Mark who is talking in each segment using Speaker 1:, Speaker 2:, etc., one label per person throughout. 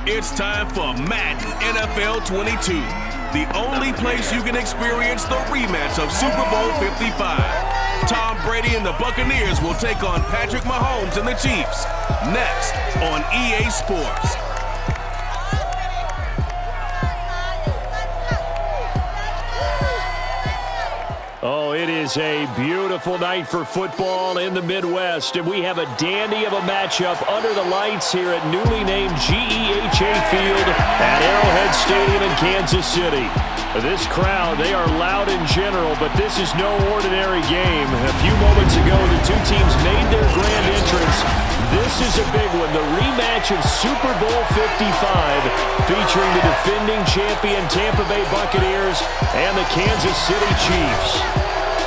Speaker 1: It's time for Madden NFL 22, the only place you can experience the rematch of Super Bowl 55. Tom Brady and the Buccaneers will take on Patrick Mahomes and the Chiefs, next on EA Sports.
Speaker 2: Oh, it is a beautiful night for football in the Midwest, and we have a dandy of a matchup under the lights here at newly named GEHA Field at Arrowhead Stadium in Kansas City. This crowd, they are loud in general, but this is no ordinary game. A few moments ago, the two teams made their grand entrance. This is a big one, the rematch of Super Bowl 55, featuring the defending champion Tampa Bay Buccaneers and the Kansas City Chiefs.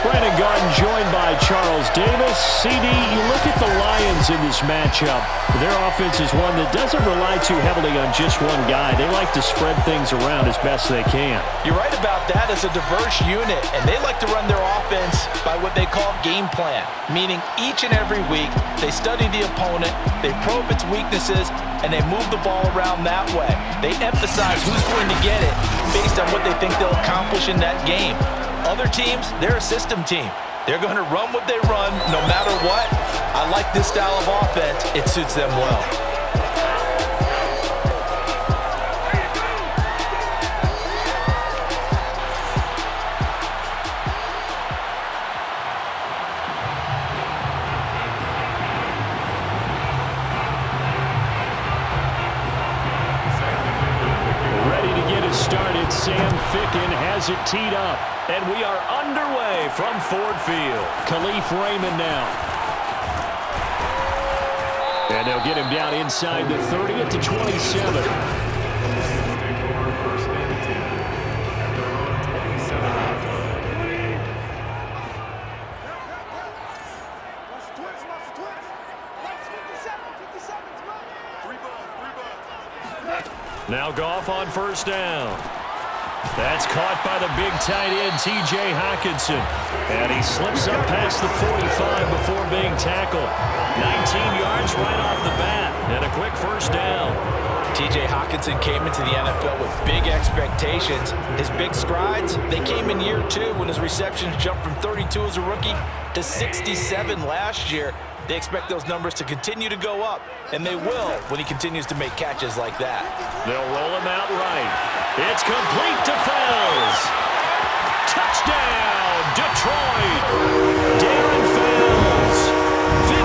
Speaker 2: Brandon Garden joined by Charles Davis. CD, you look at the Lions in this matchup. Their offense is one that doesn't rely too heavily on just one guy. They like to spread things around as best they can.
Speaker 3: You're right about that. It's a diverse unit, and they like to run their offense by what they call game plan, meaning each and every week they study the opponent, they probe its weaknesses, and they move the ball around that way. They emphasize who's going to get it based on what they think they'll accomplish in that game. Other teams, they're a system team. They're going to run what they run no matter what. I like this style of offense. It suits them well.
Speaker 2: Started. Sam Ficken has it teed up, and we are underway from Ford Field. Khalif Raymond now. And they'll get him down inside the 30 at the 27. Now Goff on first down. That's caught by the big tight end, T.J. Hockenson. And he slips up past the 45 before being tackled. 19 yards right off the bat. And a quick first down.
Speaker 3: T.J. Hockenson came into the NFL with big expectations. His big strides, they came in year two when his receptions jumped from 32 as a rookie to 67 last year. They expect those numbers to continue to go up, and they will when he continues to make catches like that.
Speaker 2: They'll roll him out right. It's complete to Fells. Touchdown, Detroit. Darren Fells,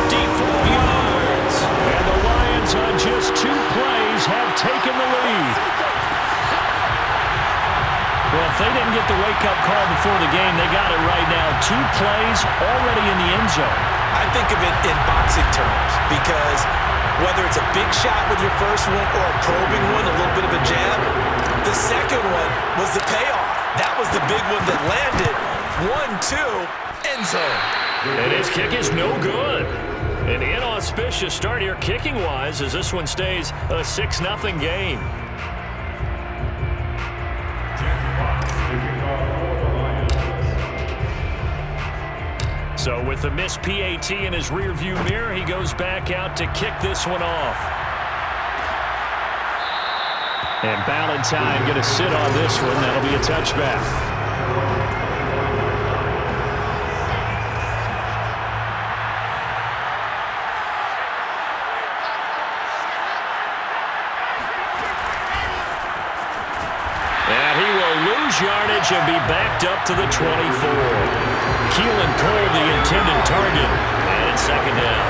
Speaker 2: 54 yards. And the Lions on just 2 plays have taken the lead. Well, if they didn't get the wake-up call before the game, they got it right now. 2 plays already in the end zone.
Speaker 3: I think of it in boxing terms because whether it's a big shot with your first one or a probing one, a little bit of a jab, the second one was the payoff. That was the big one that landed. 1-2, end zone.
Speaker 2: And his kick is no good. An inauspicious start here kicking-wise as this one stays a 6-0 game. So with the missed PAT in his rearview mirror, he goes back out to kick this one off. And Ballantyne going to sit on this one. That'll be a touchback. And he will lose yardage and be backed up to the 24. Keelan Cole, the intended target, and it's second down.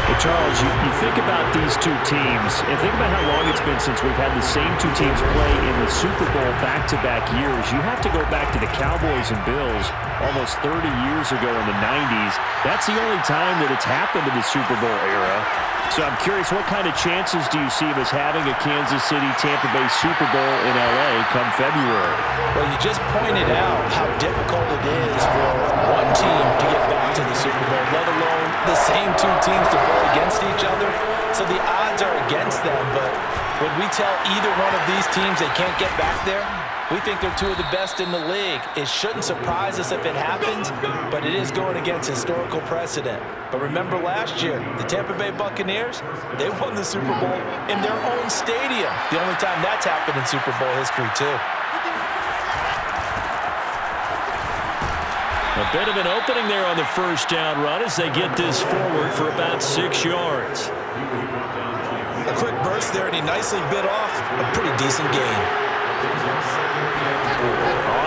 Speaker 2: Well, Charles, you think about these two teams, and think about how long it's been since we've had the same two teams play in the Super Bowl back-to-back years. You have to go back to the Cowboys and Bills almost 30 years ago in the 90s. That's the only time that it's happened in the Super Bowl era. So I'm curious, what kind of chances do you see of us having a Kansas City-Tampa Bay Super Bowl in L.A. come February?
Speaker 3: Well, you just pointed out how difficult it is for one team to get back to the Super Bowl, let alone the same two teams to play against each other. So the odds are against them, but when we tell either one of these teams they can't get back there, We think they're two of the best in the league. It shouldn't surprise us if it happens, but it is going against historical precedent. But remember last year, the Tampa Bay Buccaneers, they won the Super Bowl in their own stadium. The only time that's happened in Super Bowl history, too.
Speaker 2: A bit of an opening there on the first down run as they get this forward for about 6 yards.
Speaker 3: A quick burst there, and he nicely bit off a pretty decent gain.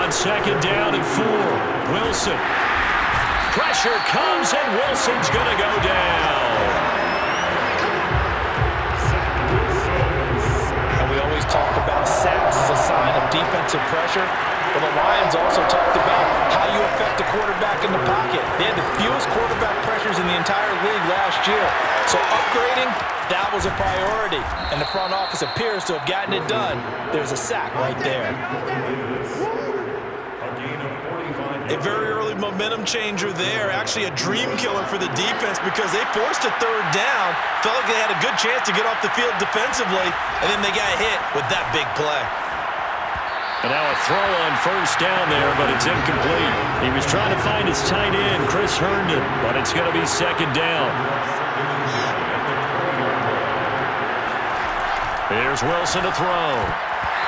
Speaker 2: On second down and 4, Wilson. Pressure comes, and Wilson's going to go down.
Speaker 3: And we always talk about sacks as a sign of defensive pressure. Well, the Lions also talked about how you affect a quarterback in the pocket. They had the fewest quarterback pressures in the entire league last year. So upgrading, that was a priority. And the front office appears to have gotten it done. There's a sack right there.
Speaker 4: A very early momentum changer there. Actually a dream killer for the defense because they forced a third down. Felt like they had a good chance to get off the field defensively. And then they got hit with that big play.
Speaker 2: And now a throw on first down there, but it's incomplete. He was trying to find his tight end, Chris Herndon, but it's going to be second down. Here's Wilson to throw.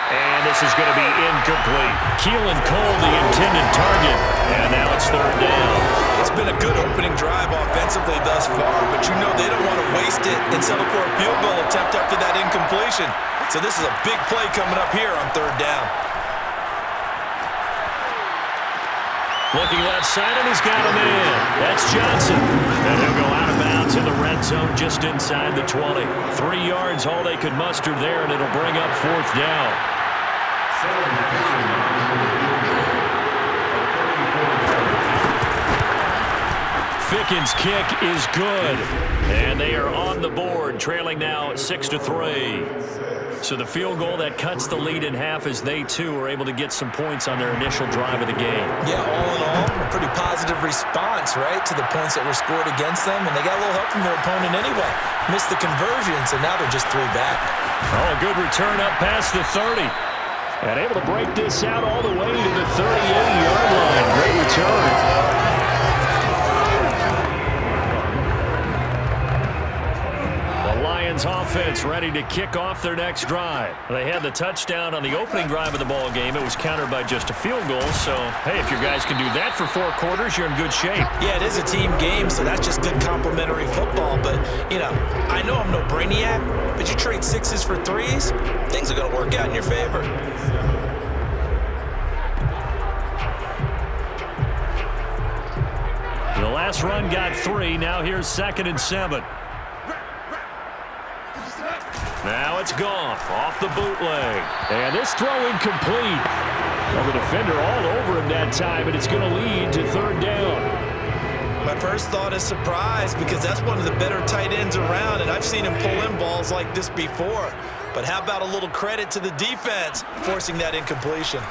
Speaker 2: And this is going to be incomplete. Keelan Cole, the intended target. And now it's third down.
Speaker 4: It's been a good opening drive offensively thus far, but you know they don't want to waste it and settle for a field goal attempt after that incompletion. So this is a big play coming up here on third down.
Speaker 2: Looking left side, and he's got him in. That's Johnson. And he'll go out of bounds in the red zone just inside the 20. 3 yards, all they could muster there, and it'll bring up fourth down. Ficken's kick is good. And they are on the board, trailing now 6-3. So the field goal that cuts the lead in half as they, too, are able to get some points on their initial drive of the game.
Speaker 3: Yeah, all in all, a pretty positive response, right, to the points that were scored against them. And they got a little help from their opponent anyway. Missed the conversion, so now they're just 3 back.
Speaker 2: Oh, a good return up past the 30. And able to break this out all the way to the 38-yard line. Great return. Offense ready to kick off their next drive. They had the touchdown on the opening drive of the ball game. It was countered by just a field goal. So, hey, if your guys can do that for 4 quarters, you're in good shape.
Speaker 3: Yeah, it is a team game, so that's just good complementary football. But, you know, I know I'm no brainiac, but you trade 6s for 3s, things are going to work out in your favor.
Speaker 2: The last run got 3. Now here's 2nd and 7. Now it's Goff off the bootleg. And this throw incomplete. Well, the defender all over him that time, and it's going to lead to third down.
Speaker 4: My first thought is surprise because that's one of the better tight ends around, and I've seen him pull in balls like this before. But how about a little credit to the defense forcing that incompletion?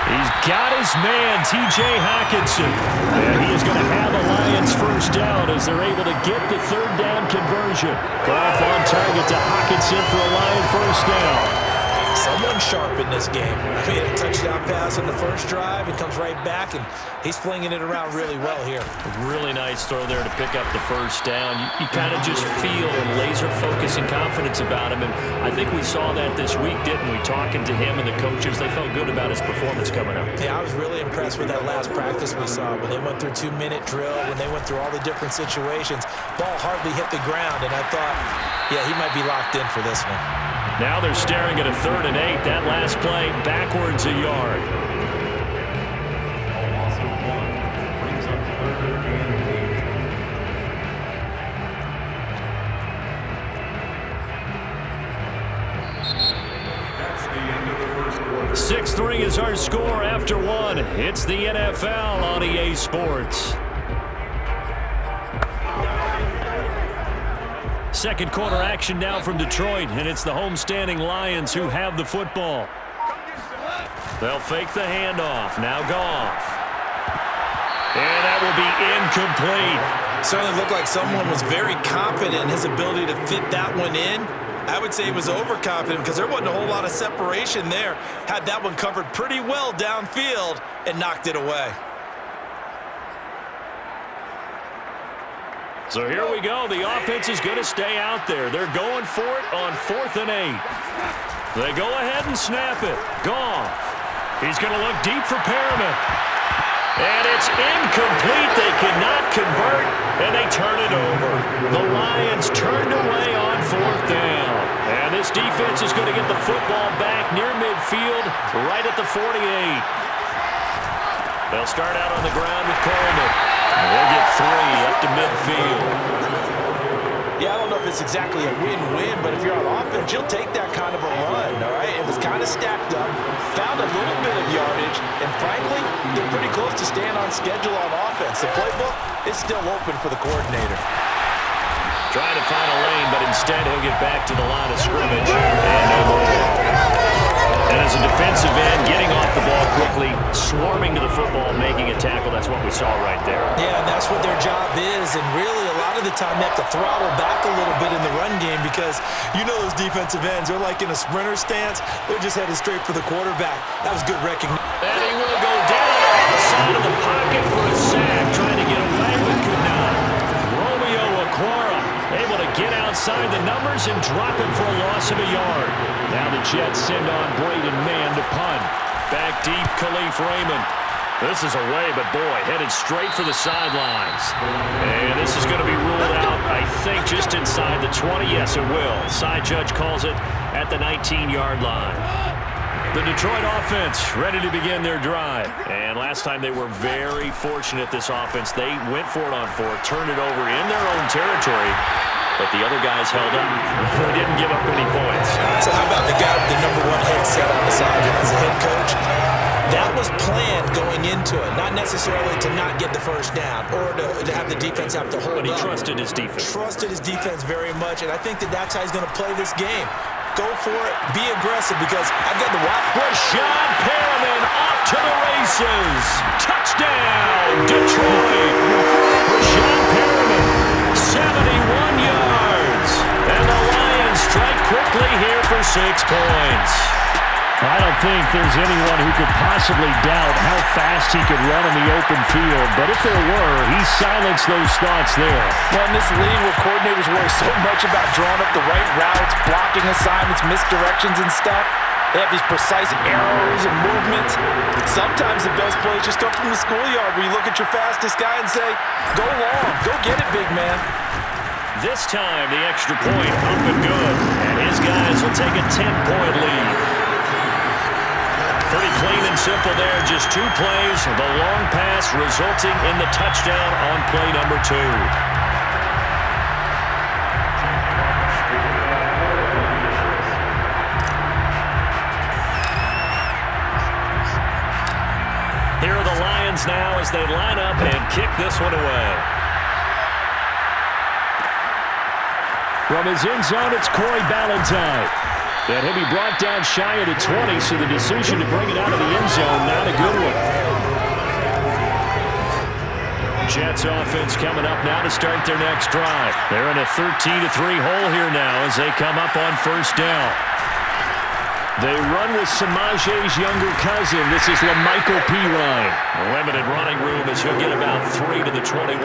Speaker 2: He's got his man, T.J. Hockenson. And he is going to have a Lions first down as they're able to get the third down conversion. Goff on target to Hockenson for a Lion first down.
Speaker 3: Someone sharp in this game. He had a touchdown pass in the first drive. He comes right back, and he's flinging it around really well here.
Speaker 2: Really nice throw there to pick up the first down. You kind of just feel laser focus and confidence about him, and I think we saw that this week, didn't we? Talking to him and the coaches, they felt good about his performance coming up.
Speaker 3: Yeah, I was really impressed with that last practice we saw when they went through 2-minute drill, when they went through all the different situations. Ball hardly hit the ground, and I thought, yeah, he might be locked in for this one.
Speaker 2: Now they're staring at a 3rd and 8. That last play backwards a yard.
Speaker 5: That's the end of the first quarter.
Speaker 2: 6-3 is our score after 1. It's the NFL on EA Sports. Second quarter action now from Detroit, and it's the homestanding Lions who have the football. They'll fake the handoff. Now Goff. And that will be incomplete.
Speaker 4: Certainly looked like someone was very confident in his ability to fit that one in. I would say he was overconfident because there wasn't a whole lot of separation there. Had that one covered pretty well downfield and knocked it away.
Speaker 2: So here we go. The offense is going to stay out there. They're going for it on 4th and 8. They go ahead and snap it. Goff. He's going to look deep for Perriman. And it's incomplete. They cannot convert, and they turn it over. The Lions turned away on 4th down. And this defense is going to get the football back near midfield, right at the 48. They'll start out on the ground with Coleman. They'll get 3 up to midfield.
Speaker 3: Yeah, I don't know if it's exactly a win-win, but if you're on offense, you'll take that kind of a run, all right? It was kind of stacked up, found a little bit of yardage, and frankly, they're pretty close to staying on schedule on offense. The playbook is still open for the coordinator.
Speaker 2: Trying to find a lane, but instead he'll get back to the line of scrimmage. And no more. And as a defensive end, getting off the ball quickly, swarming to the football, making a tackle, that's what we saw right there.
Speaker 3: Yeah, and that's what their job is, and really a lot of the time they have to throttle back a little bit in the run game because you know those defensive ends, they're like in a sprinter stance. They're just headed straight for the quarterback. That was good recognition.
Speaker 2: And he will go down outside of the pocket for a sack, trying to get away but could not. Romeo Okwara able to get outside the numbers and drop him for a loss of a yard. Now the Jets send on Braden Mann to punt. Back deep, Khalif Raymond. This is away, but boy, headed straight for the sidelines. And this is going to be ruled out, I think, just inside the 20. Yes, it will. Side judge calls it at the 19-yard line. The Detroit offense ready to begin their drive. And last time they were very fortunate, this offense. They went for it on 4, turned it over in their own territory, but the other guys held up. They didn't give up any points.
Speaker 3: So how about the guy with the #1 headset on the sideline as a head coach? That was planned going into it, not necessarily to not get the first down or to have the defense have to hold up.
Speaker 2: But he trusted his defense.
Speaker 3: Trusted his defense very much, and I think that that's how he's going to play this game. Go for it. Be aggressive because I've got the
Speaker 2: Rashad Perriman off to the races. Touchdown, Detroit. Rashad Perriman, 71 yards. And the Lions strike quickly here for 6 points. I don't think there's anyone who could possibly doubt how fast he could run in the open field. But if there were, he silenced those thoughts there.
Speaker 3: Well, in this league where coordinators worry so much about drawing up the right routes, blocking assignments, misdirections and stuff, they have these precise arrows and movements. Sometimes the best plays just come from the schoolyard where you look at your fastest guy and say, go long, go get it, big man.
Speaker 2: This time, the extra point up and good. And his guys will take a 10-point lead. Pretty clean and simple there. Just 2 plays. The long pass resulting in the touchdown on play number 2. Here are the Lions now as they line up and kick this one away. From his end zone, it's Corey Ballantyne. And he'll be brought down shy of the 20, so the decision to bring it out of the end zone, not a good one. Jets offense coming up now to start their next drive. They're in a 13-3 hole here now as they come up on 1st down. They run with Samaje's younger cousin. This is LaMichael Pirine. Limited running room as he'll get about 3 to the 21.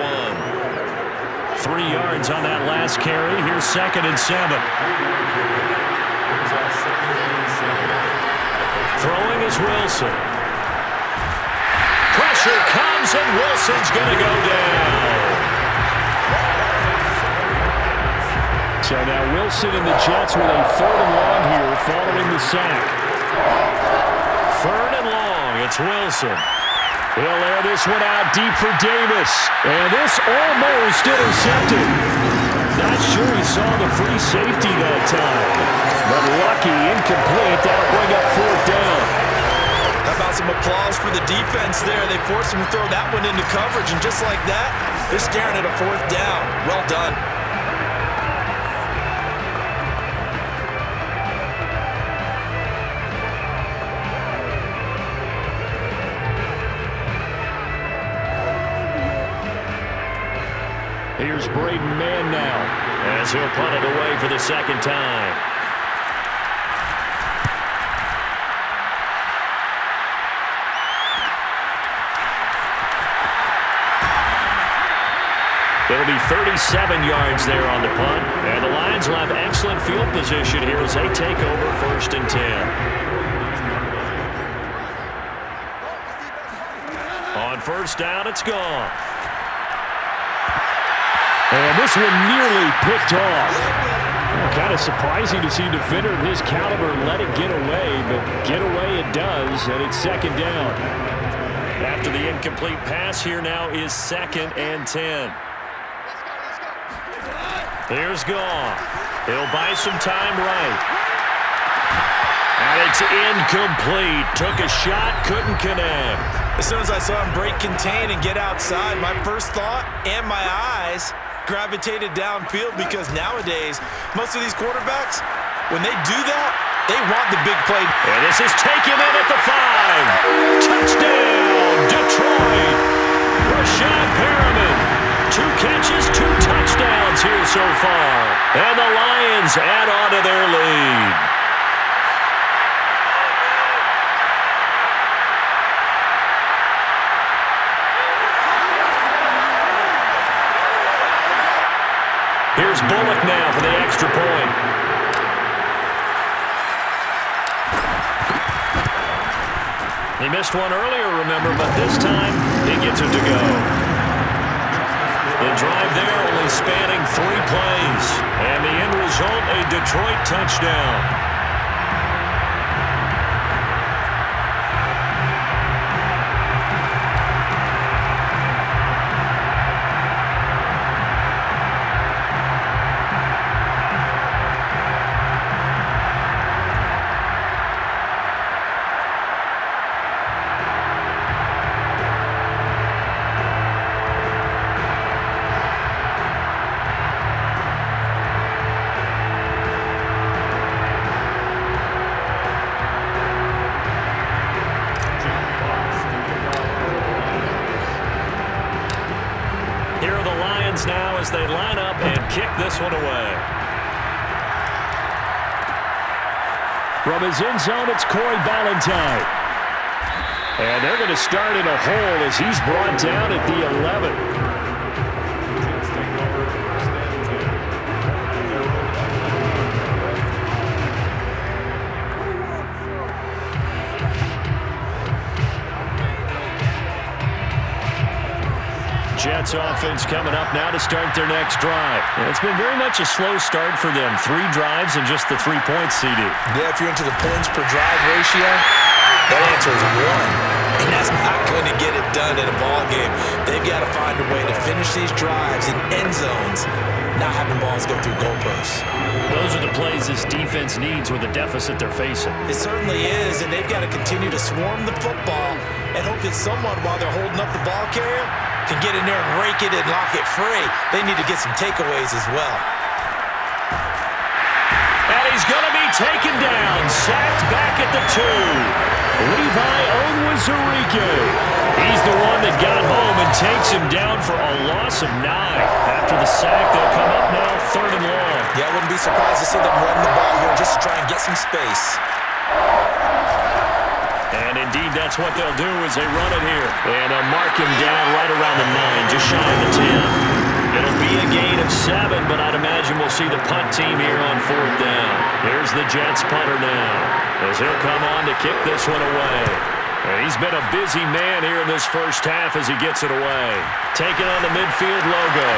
Speaker 2: 3 yards on that last carry. Here's 2nd and 7. Throwing is Wilson. Pressure comes, and Wilson's going to go down. So now Wilson and the Jets with a 3rd and long here following the sack. 3rd and long, it's Wilson. He'll air this one out deep for Davis. And this almost intercepted. Not sure he saw the free safety that time. But lucky, incomplete. That'll bring up 4th down.
Speaker 3: How about some applause for the defense there? They forced him to throw that one into coverage, and just like that, they're staring at a 4th down. Well done.
Speaker 2: Here's Braden Mann now as he'll punt it away for the 2nd time. It'll be 37 yards there on the punt. And the Lions will have excellent field position here as they take over 1st and 10. On 1st down, it's gone.
Speaker 6: And this one nearly picked off. Kind of surprising to see a defender of his caliber let it get away, but get away it does, and it's 2nd down.
Speaker 2: After the incomplete pass, here now is 2nd and 10. Here's Goff. He'll buy some time right. And it's incomplete. Took a shot, couldn't connect.
Speaker 4: As soon as I saw him break contain and get outside, my first thought and my eyes gravitated downfield, because nowadays, most of these quarterbacks, when they do that, they want the big play.
Speaker 2: And this is taken in at the 5. Touchdown, Detroit. Rashad Perriman. 2 catches, 2 touchdowns here so far. And the Lions add on to their lead. Here's Bullock now for the extra point. He missed one earlier, remember, but this time he gets it to go. The drive there only spanning 3 plays. And the end result, a Detroit touchdown. Now as they line up and kick this one away.
Speaker 6: From his end zone, it's Corey Ballantyne. And they're going to start in a hole as he's brought down at the 11.
Speaker 2: Jets offense coming up now to start their next drive. It's been very much a slow start for them. 3 drives and just the 3 points, CD.
Speaker 3: Yeah, if you're into the points per drive ratio, that answer is 1. And that's not going to get it done in a ball game. They've got to find a way to finish these drives in end zones, not having balls go through goalposts.
Speaker 2: Those are the plays this defense needs with the deficit they're facing.
Speaker 3: It certainly is, and they've got to continue to swarm the football and hope that someone, while they're holding up the ball carrier, can get in there and rake it and lock it free. They need to get some takeaways as well.
Speaker 2: And he's going to be taken down, sacked back at the 2. Levi Onwuzurike. He's the one that got home and takes him down for a loss of 9. After the sack, they'll come up now 3rd and long.
Speaker 3: Yeah, I wouldn't be surprised to see them run the ball here just to try and get some space.
Speaker 2: And indeed, that's what they'll do as they run it here. And they'll mark him down right around the 9, just shy of the 10. It'll be a gain of 7, but I'd imagine we'll see the punt team here on 4th down. Here's the Jets punter now, as he'll come on to kick this one away. And he's been a busy man here in this first half as he gets it away. Taking on the midfield logo.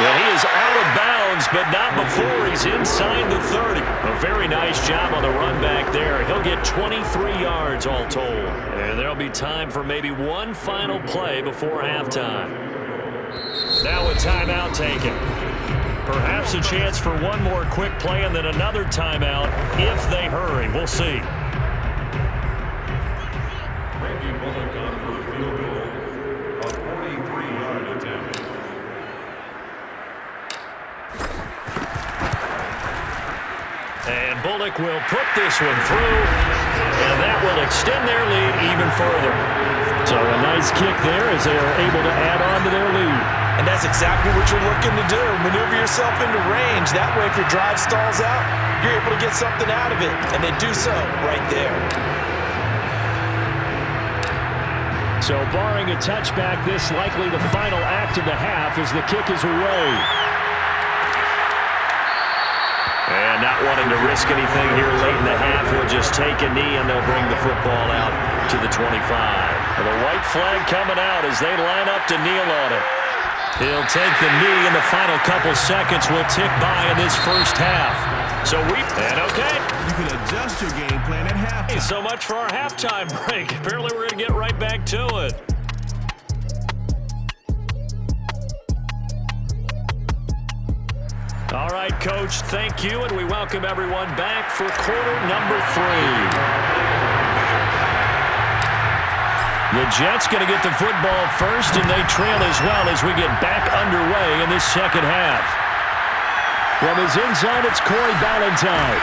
Speaker 2: And he is out of bounds, but not before he's inside the 30. A very nice job on the run back there. He'll get 23 yards all told. And there'll be time for maybe one final play before halftime. Now a timeout taken. Perhaps a chance for one more quick play and then another timeout if they hurry. We'll see. And Bullock will put this one through, and that will extend their lead even further.
Speaker 6: So a nice kick there as they are able to add on to their lead.
Speaker 3: And that's exactly what you're looking to do. Maneuver yourself into range. That way, if your drive stalls out, you're able to get something out of it. And they do so right there.
Speaker 6: So barring a touchback, this likely the final act of the half as the kick is away.
Speaker 2: And not wanting to risk anything here late in the half, he'll just take a knee and they'll bring the football out to the 25.
Speaker 6: And the white flag coming out as they line up to kneel on it.
Speaker 2: He'll take the knee, and the final couple seconds will tick by in this first half. So okay.
Speaker 1: You can adjust your game plan at halftime.
Speaker 6: So much for our halftime break. Apparently we're going to get right back to it. All right, Coach, thank you, and we welcome everyone back for quarter number 3. The Jets going to get the football first, and they trail as well as we get back underway in this second half. From his end zone, it's Corey Ballantyne.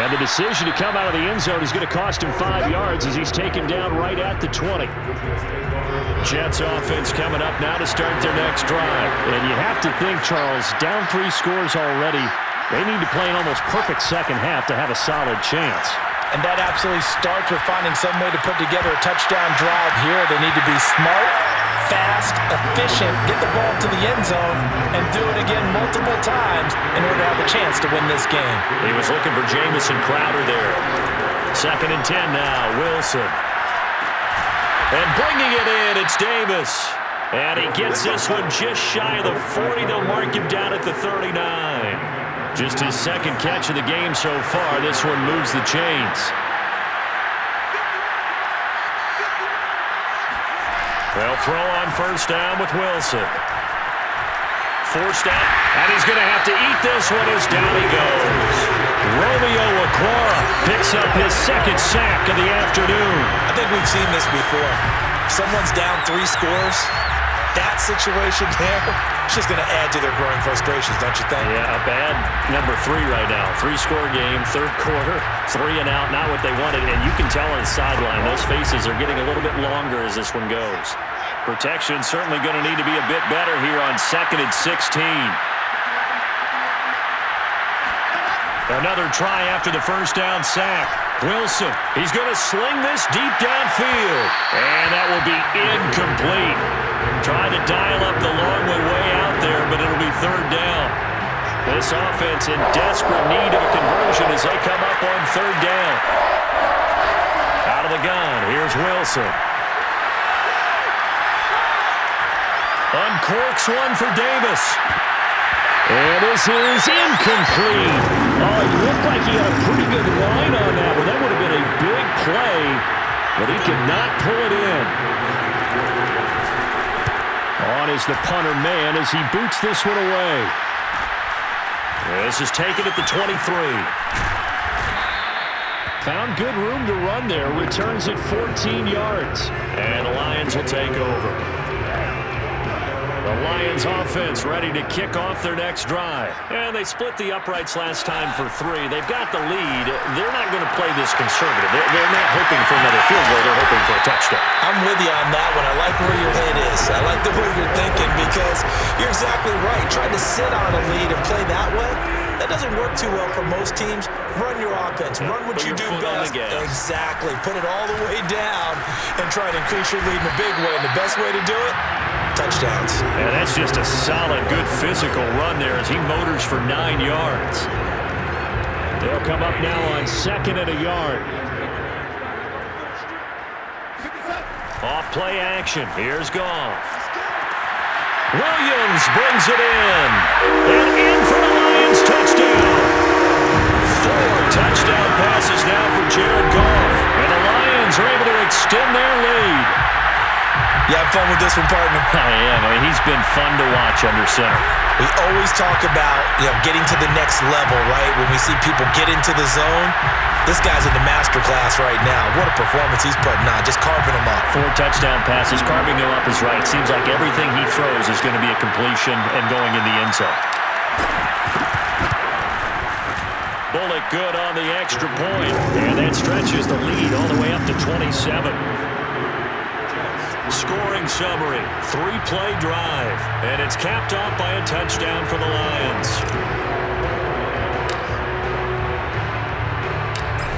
Speaker 6: And the decision to come out of the end zone is going to cost him 5 yards as he's taken down right at the 20. Jets offense coming up now to start their next drive. And you have to think, Charles, down 3 scores already. They need to play an almost perfect second half to have a solid chance.
Speaker 3: And that absolutely starts with finding some way to put together a touchdown drive here. They need to be smart, fast, efficient, get the ball to the end zone, and do it again multiple times in order to have a chance to win this game.
Speaker 2: He was looking for Jamison Crowder there. 2nd and 10 now, Wilson. And bringing it in, it's Davis. And he gets this one just shy of the 40. They'll mark him down at the 39. Just his second catch of the game so far. This one moves the chains. They'll throw on first down with Wilson. Forced out, and he's going to have to eat this one as down he goes. Romeo Okwara picks up his second sack of the afternoon.
Speaker 3: I think we've seen this before. Someone's down 3 scores. That situation there, it's just going to add to their growing frustrations, don't you think?
Speaker 2: Yeah, a bad number 3 right now. 3-score game, 3rd quarter, 3 and out, not what they wanted. And you can tell on the sideline, those faces are getting a little bit longer as this one goes. Protection certainly going to need to be a bit better here on 2nd and 16. Another try after the first down sack. Wilson, he's going to sling this deep downfield. And that will be incomplete. Trying to dial up the long way out there, but it'll be 3rd down. This offense in desperate need of a conversion as they come up on 3rd down. Out of the gun, here's Wilson. Uncorks one for Davis.
Speaker 6: And this is incomplete. Oh, it looked like he had a pretty good line on that one. That would have been a big play, but he could not pull it in. On is the punter man as he boots this one away.
Speaker 2: This is taken at the 23.
Speaker 6: Found good room to run there. Returns at 14 yards.
Speaker 2: And the Lions will take over. The Lions offense ready to kick off their next drive. And they split the uprights last time for 3. They've got the lead. They're not going to play this conservative. They're not hoping for another field goal. They're hoping for a touchdown.
Speaker 3: I'm with you on that one. I like where your head is. I like the way you're thinking because you're exactly right. Trying to sit on a lead and play that way, that doesn't work too well for most teams. Run your offense. Run what you do best. Exactly. Put it all the way down and try to increase your lead in a big way. And the best way to do it, touchdowns.
Speaker 2: And that's just a solid, good physical run there as he motors for 9 yards.
Speaker 6: They'll come up now on 2nd and a yard.
Speaker 2: Off play action. Here's Goff. Williams brings it in. And in for the Lions touchdown. 4 touchdown passes now for Jared Goff. And the Lions are able to extend their lead.
Speaker 3: You have fun with this one, partner?
Speaker 2: I am. I mean, he's been fun to watch under center.
Speaker 3: We always talk about, getting to the next level, right? When we see people get into the zone, this guy's in the master class right now. What a performance he's putting on, just carving them up.
Speaker 2: 4 touchdown passes, carving them up is right. Seems like everything he throws is going to be a completion and going in the end zone. Bullock good on the extra point, and that stretches the lead all the way up to 27. Scoring summary, 3-play drive, and it's capped off by a touchdown for the Lions.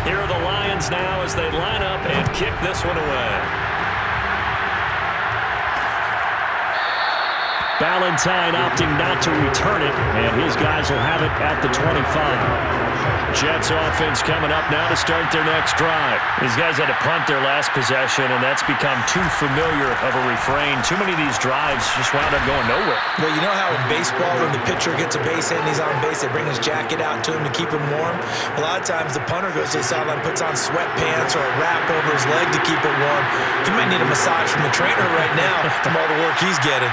Speaker 2: Here are the Lions now as they line up and kick this one away.
Speaker 6: Ballantyne opting not to return it, and his guys will have it at the 25. Jets offense coming up now to start their next drive. These guys had to punt their last possession, and that's become too familiar of a refrain. Too many of these drives just wound up going nowhere.
Speaker 3: Well, you know how in baseball when the pitcher gets a base hit and he's on base, they bring his jacket out to him to keep him warm? A lot of times the punter goes to the sideline, puts on sweatpants or a wrap over his leg to keep it warm. He might need a massage from the trainer right now from all the work he's getting.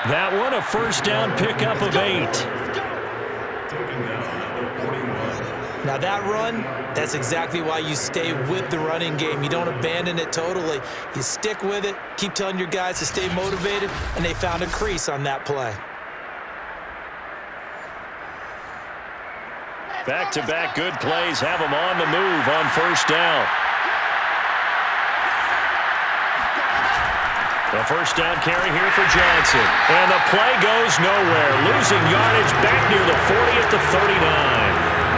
Speaker 6: That one, a first down pickup of 8.
Speaker 3: Now that run, that's exactly why you stay with the running game. You don't abandon it totally. You stick with it, keep telling your guys to stay motivated, and they found a crease on that play.
Speaker 6: Back-to-back good plays have them on the move on first down. The first down carry here for Johnson. And the play goes nowhere. Losing yardage back near the 40 at the 39.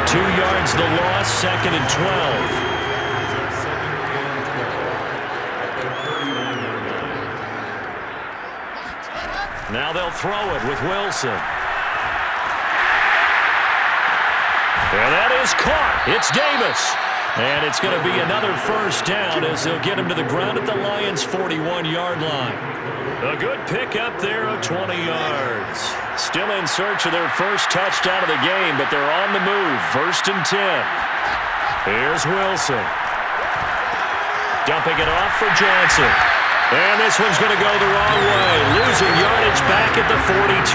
Speaker 6: 2 yards the loss, 2nd and 12. Now they'll throw it with Wilson. And that is caught. It's Davis. And it's going to be another first down as they'll get him to the ground at the Lions' 41-yard line. A good pickup there of 20 yards. Still in search of their first touchdown of the game, but they're on the move. 1st and 10. Here's Wilson. Dumping it off for Johnson. And this one's going to go the wrong way. Losing yardage back at the 42.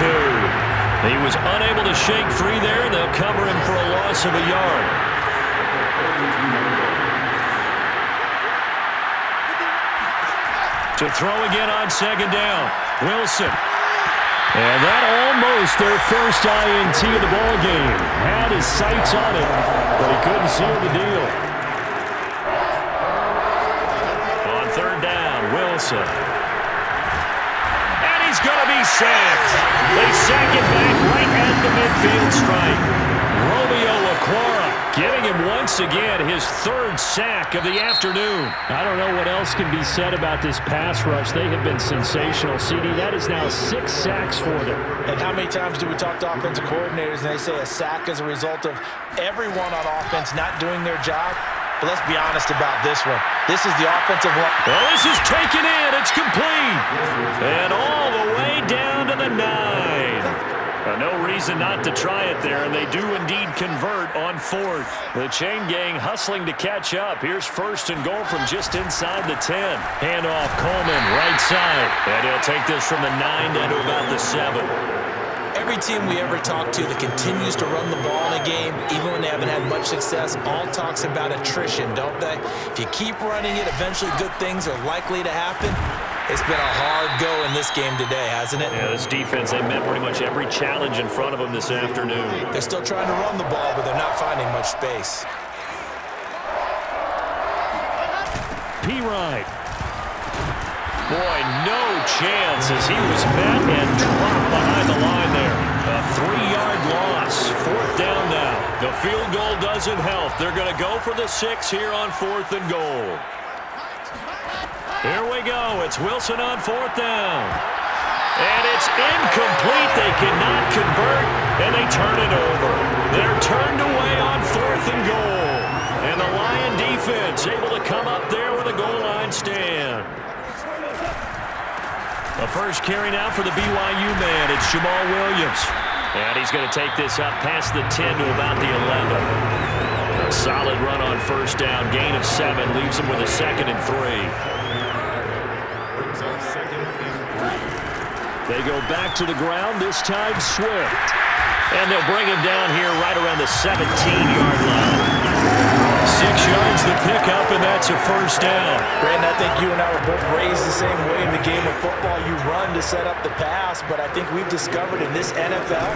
Speaker 6: He was unable to shake free there, and they'll cover him for a loss of a yard. To throw again on 2nd down. Wilson. And that almost their first INT of the ball game. Had his sights on it, but he couldn't seal the deal. On 3rd down, Wilson. And he's going to be sacked. They sack him back right at the midfield stripe. Romeo Okwara getting him once again his 3rd sack of the afternoon.
Speaker 2: I don't know what else can be said about this pass rush. They have been sensational. CD, that is now 6 sacks for them.
Speaker 3: And how many times do we talk to offensive coordinators and they say a sack is a result of everyone on offense not doing their job? But let's be honest about this one. This is the offensive line.
Speaker 6: Well, this is taken in. It's complete. And all the way down to the 9. No reason not to try it there, and they do indeed convert on 4th. The chain gang hustling to catch up. Here's 1st and goal from just inside the 10. Handoff, Coleman, right side. And he'll take this from the 9 down to about the 7.
Speaker 3: Every team we ever talk to that continues to run the ball in a game, even when they haven't had much success, all talks about attrition, don't they? If you keep running it, eventually good things are likely to happen. It's been a hard go in this game today, hasn't it?
Speaker 6: Yeah, this defense, they met pretty much every challenge in front of them this afternoon.
Speaker 3: They're still trying to run the ball, but they're not finding much space.
Speaker 6: P-Ride. Boy, no chance as he was met and dropped behind the line there. A 3-yard loss. 4th down now. The field goal doesn't help. They're going to go for the 6 here on 4th and goal. Here we go. It's Wilson on 4th down. And it's incomplete. They cannot convert, and they turn it over. They're turned away on 4th and goal. And the Lion defense able to come up there with a goal line stand. The first carry now for the BYU man. It's Jamal Williams. And he's going to take this up past the 10 to about the 11. A solid run on 1st down. Gain of 7 leaves him with a 2nd and 3. They go back to the ground, this time Swift. And they'll bring him down here right around the 17-yard line. 6 yards the pickup, and that's a first down.
Speaker 3: Brandon, I think you and I were both raised the same way in the game of football. You run to set up the pass, but I think we've discovered in this NFL,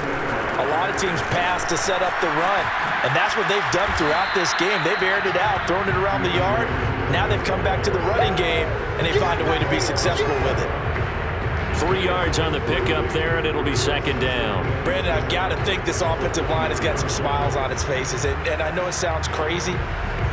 Speaker 3: a lot of teams pass to set up the run. And that's what they've done throughout this game. They've aired it out, thrown it around the yard. Now they've come back to the running game, and they find a way to be successful with it.
Speaker 6: 3 yards on the pickup there, and it'll be 2nd down.
Speaker 3: Brandon, I've got to think this offensive line has got some smiles on its faces. And I know it sounds crazy,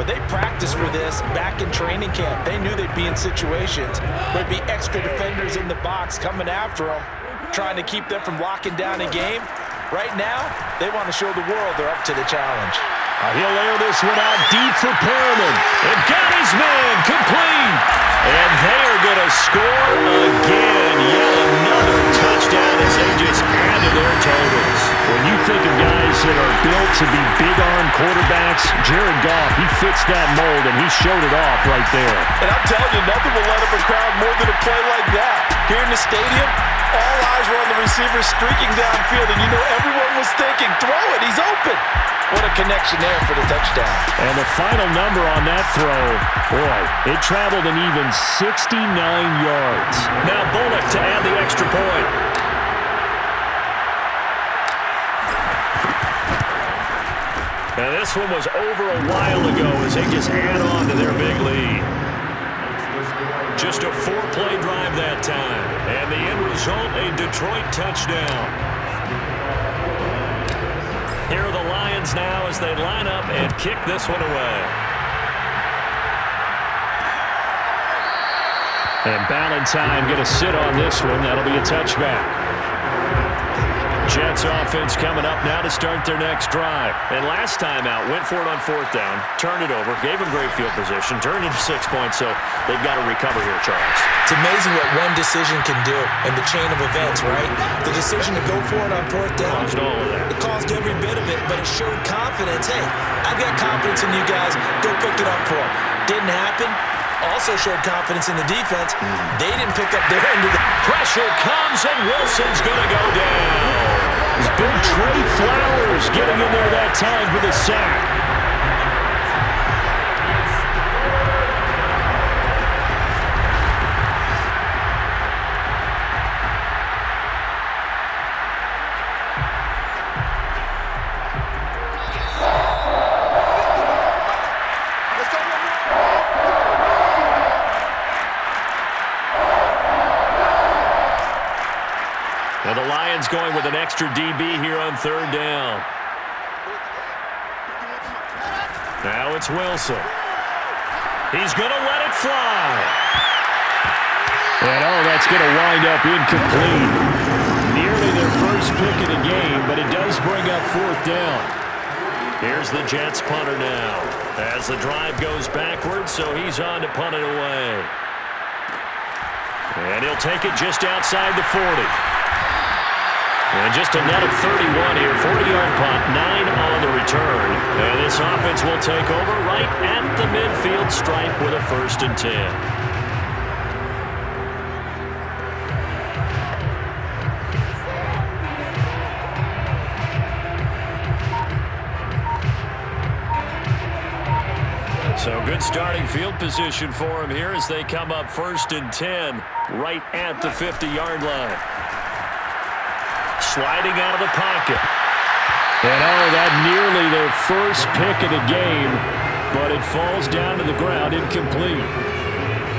Speaker 3: But they practiced for this back in training camp. They knew they'd be in situations where there'd be extra defenders in the box coming after them, trying to keep them from locking down a game. Right now, they want to show the world they're up to the challenge.
Speaker 6: He'll air this one out deep for Perriman. And got his man complete. And they are going to score again. Yet another touchdown as they just add to their totals. When you think of guys that are built to be big-arm quarterbacks, Jared Goff, he fits that mold, and he showed it off right there.
Speaker 3: And I'm telling you, nothing will let up a crowd more than a play like that. Here in the stadium, all eyes were on the receiver streaking downfield, and you know everyone was thinking, throw it, he's open. What a connection there for the touchdown.
Speaker 6: And the final number on that throw, boy, it traveled an even 69 yards. Now Bullock to add the extra point. And this one was over a while ago as they just add on to their big lead. Just a 4-play drive that time. And the end result, a Detroit touchdown. Here are the Lions now as they line up and kick this one away. And Ballantyne going to sit on this one. That'll be a touchback. Jets offense coming up now to start their next drive. And last time out, went for it on 4th down, turned it over, gave them great field position, turned into 6 points, so they've got to recover here, Charles.
Speaker 3: It's amazing what one decision can do in the chain of events, right? The decision to go for it on 4th down.
Speaker 6: Caused all of that.
Speaker 3: It caused every bit of it, but it showed confidence. Hey, I've got confidence in you guys. Go pick it up for them. Didn't happen. Also showed confidence in the defense. They didn't pick up their end of the
Speaker 6: pressure comes, and Wilson's going to go down. It's been Trey Flowers getting in there that time for the sack. And the Lions going with an extra DB here on 3rd down. Now it's Wilson. He's going to let it fly. And that's going to wind up incomplete. Nearly their first pick of the game, but it does bring up 4th down. Here's the Jets punter now. As the drive goes backwards, so he's on to punt it away. And he'll take it just outside the 40. And just a net of 31 here, 40-yard punt, 9 on the return. And this offense will take over right at the midfield stripe with a 1st and 10. So good starting field position for him here as they come up 1st and 10 right at the 50-yard line. Sliding out of the pocket. And that nearly their first pick of the game, but it falls down to the ground incomplete.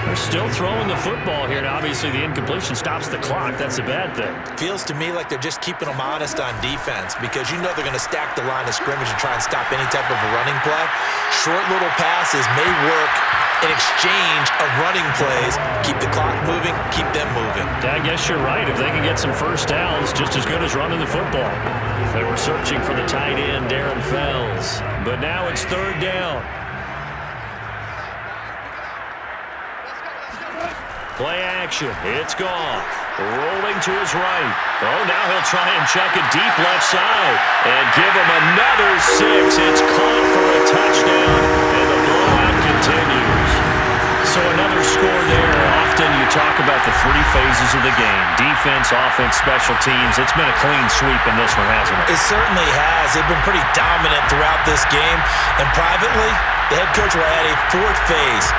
Speaker 6: They're still throwing the football here. Now, obviously, the incompletion stops the clock. That's a bad thing.
Speaker 3: Feels to me like they're just keeping them honest on defense because you know they're going to stack the line of scrimmage and try and stop any type of a running play. Short little passes may work in exchange of running plays. Keep the clock moving, keep them moving.
Speaker 6: I guess you're right. If they can get some first downs, just as good as running the football. They were searching for the tight end, Darren Fells. But now it's 3rd down. Play action. It's Goff. Rolling to his right. Now he'll try and check it deep left side. And give him another 6. It's caught for a touchdown. And the blowout continues. So another score there. Often you talk about the 3 phases of the game. Defense, offense, special teams. It's been a clean sweep in this one, hasn't it?
Speaker 3: It certainly has. They've been pretty dominant throughout this game. And privately, the head coach will add a 4th phase.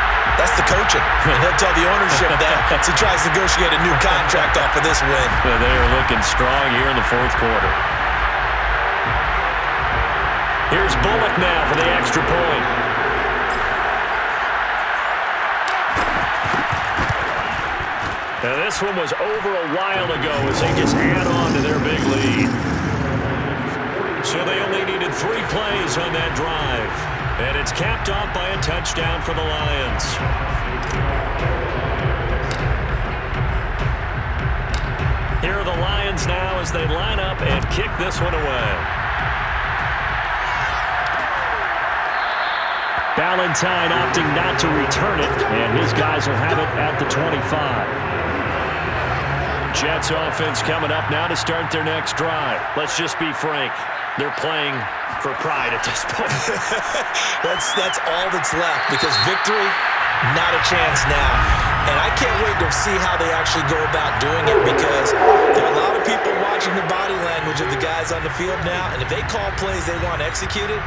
Speaker 3: That's the coaching. And he'll tell the ownership that as he tries to negotiate a new contract off of this win.
Speaker 6: Well, they are looking strong here in the 4th quarter. Here's Bullock now for the extra point. Now this one was over a while ago as they just add on to their big lead. So they only needed 3 plays on that drive. And it's capped off by a touchdown for the Lions. Here are the Lions now as they line up and kick this one away. Ballantyne opting not to return it, and his guys will have it at the 25. Jets offense coming up now to start their next drive. Let's just be frank. They're playing for pride at this point.
Speaker 3: That's all that's left, because victory, not a chance now. And I can't wait to see how they actually go about doing it, because there are a lot of people watching the body language of the guys on the field now, and if they call plays they want executed,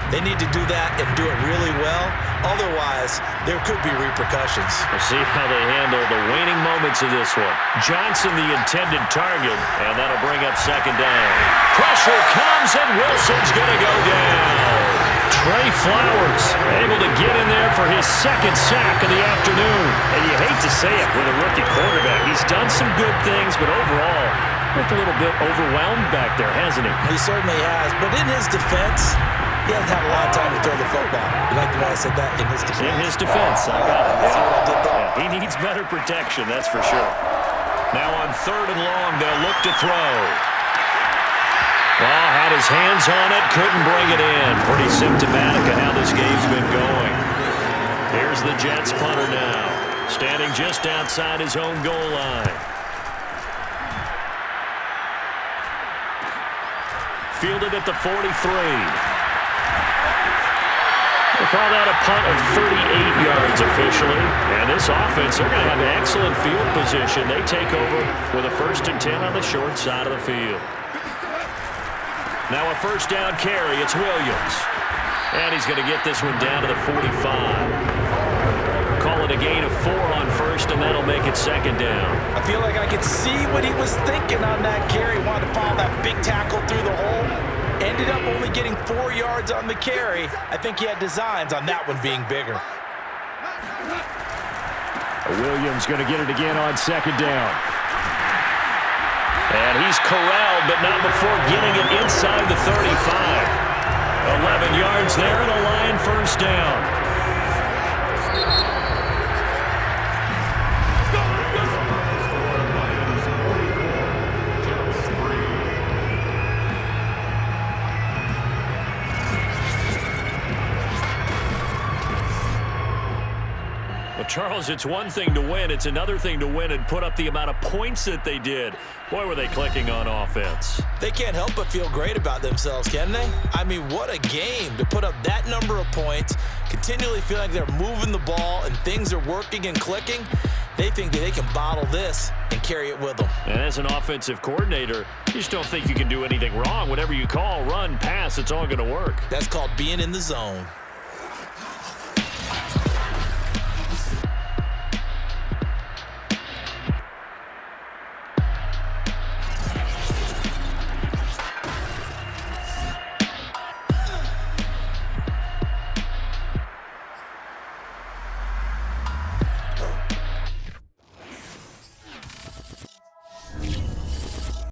Speaker 3: they need to do that and do it really well. Otherwise, there could be repercussions.
Speaker 6: We'll see how they handle the waning moments of this one. Johnson, the intended target, and that'll bring up second down. Pressure comes, and Wilson's going to go down. Trey Flowers able to get in there for his second sack of the afternoon. And you hate to say it with a rookie quarterback. He's done some good things, but overall, looked a little bit overwhelmed back there, hasn't he?
Speaker 3: He certainly has. But in his defense, he hasn't had a lot of time to throw the football. You like the way I said that? In his defense.
Speaker 6: In his defense. I got it.
Speaker 3: See what I did there?
Speaker 6: Yeah, he needs better protection, that's for sure. Now on 3rd and long, they'll look to throw. Well, had his hands on it, couldn't bring it in. Pretty symptomatic of how this game's been going. Here's the Jets punter now, standing just outside his own goal line. Fielded at the 43. We'll call that a punt of 38 yards officially. And this offense, they're going to have excellent field position. They take over with a 1st and 10 on the short side of the field. Now a 1st down carry. It's Williams. And he's going to get this one down to the 45. Call it a gain of 4 on 1st, and that'll make it 2nd down.
Speaker 3: I feel like I could see what he was thinking on that carry. Wanted to follow that big tackle through the hole. Ended up only getting 4 yards on the carry. I think he had designs on that one being bigger.
Speaker 6: Williams going to get it again on 2nd down. And he's corralled, but not before getting it inside the 35. 11 yards there and a Lion 1st down. Charles, it's one thing to win. It's another thing to win and put up the amount of points that they did. Boy, were they clicking on offense.
Speaker 3: They can't help but feel great about themselves, can they? I mean, what a game to put up that number of points, continually feeling like they're moving the ball and things are working and clicking. They think that they can bottle this and carry it with them.
Speaker 6: And as an offensive coordinator, you just don't think you can do anything wrong. Whatever you call, run, pass, it's all going to work.
Speaker 3: That's called being in the zone.